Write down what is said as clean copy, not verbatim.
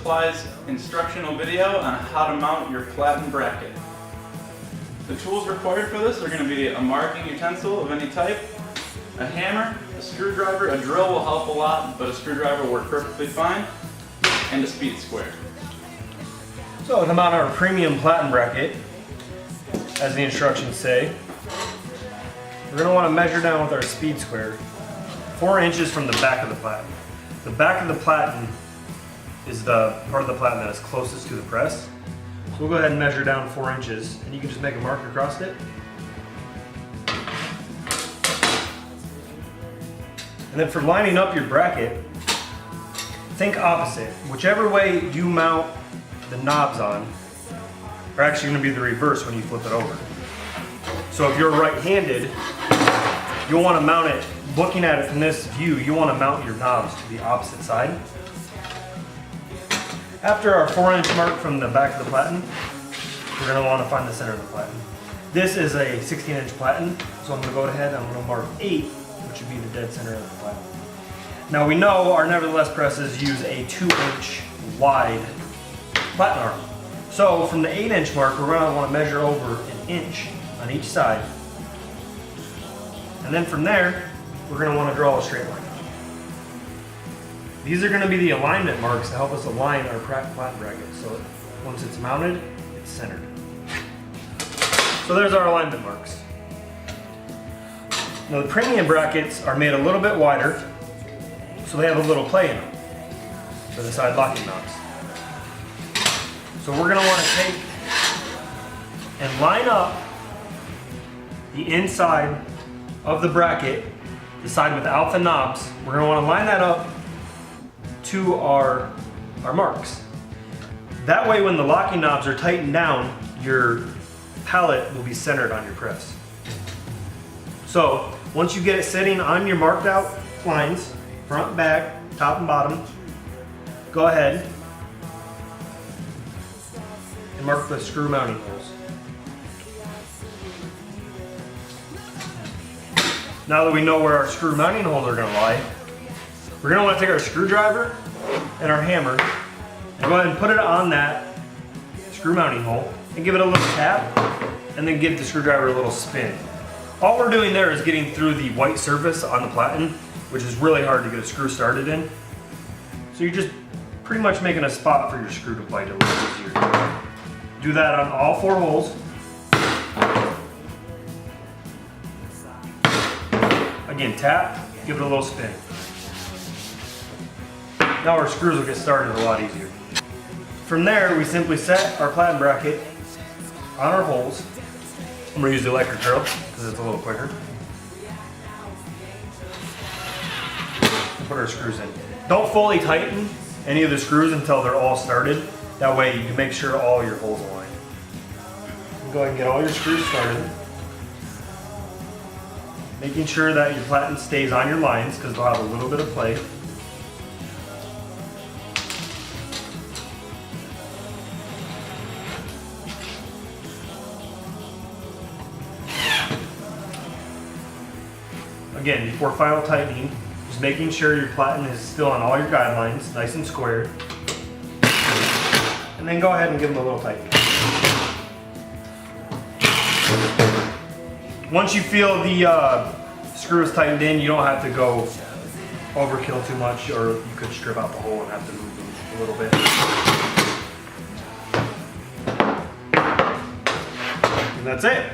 Supplies instructional video on how to mount your platen bracket. The tools required for this are going to be a marking utensil of any type, a hammer, a screwdriver. A drill will help a lot, but a screwdriver will work perfectly fine, and a speed square. So to mount our premium platen bracket, as the instructions say, we're going to want to measure down with our speed square 4 inches from the back of the platen. The back of the platen is the part of the platen that is closest to the press. So we'll go ahead and measure down 4 inches, and you can just make a mark across it. And then for lining up your bracket, think opposite. Whichever way you mount the knobs on are actually going to be the reverse when you flip it over. So if you're right-handed, you'll want to mount it, looking at it from this view, you want to mount your knobs to the opposite side. After our 4-inch mark from the back of the platen, we're going to want to find the center of the platen. This is a 16-inch platen, so I'm going to go ahead and I'm going to mark 8, which would be the dead center of the platen. Now we know our nevertheless presses use a 2-inch wide platen arm. So from the 8-inch mark, we're going to want to measure over 1 inch on each side. And then from there, we're going to want to draw a straight line. These are going to be the alignment marks to help us align our platen bracket. So once it's mounted, it's centered. So there's our alignment marks. Now the premium brackets are made a little bit wider, so they have a little play in them for the side locking knobs. So we're going to want to take and line up the inside of the bracket, the side without the knobs. We're going to want to line that up to our marks. That way when the locking knobs are tightened down, your pallet will be centered on your press. So once you get it sitting on your marked out lines, front, back, top and bottom, go ahead and mark the screw mounting holes. Now that we know where our screw mounting holes are going to lie, we're going to want to take our screwdriver and our hammer and go ahead and put it on that screw mounting hole and give it a little tap and then give the screwdriver a little spin. All we're doing there is getting through the white surface on the platen, which is really hard to get a screw started in. So you're just pretty much making a spot for your screw to bite a little easier. Do that on all 4 holes. Again, tap, give it a little spin. Now our screws will get started a lot easier. From there, we simply set our platen bracket on our holes. I'm going to use the electric drill because it's a little quicker. Put our screws in. Don't fully tighten any of the screws until they're all started. That way you can make sure all your holes align. Go ahead and get all your screws started. Making sure that your platen stays on your lines because they'll have a little bit of play. Again, before final tightening, just making sure your platen is still on all your guidelines, nice and square. And then go ahead and give them a little tighten. Once you feel the screws tightened in, you don't have to go overkill too much, or you could strip out the hole and have to move them a little bit. And that's it.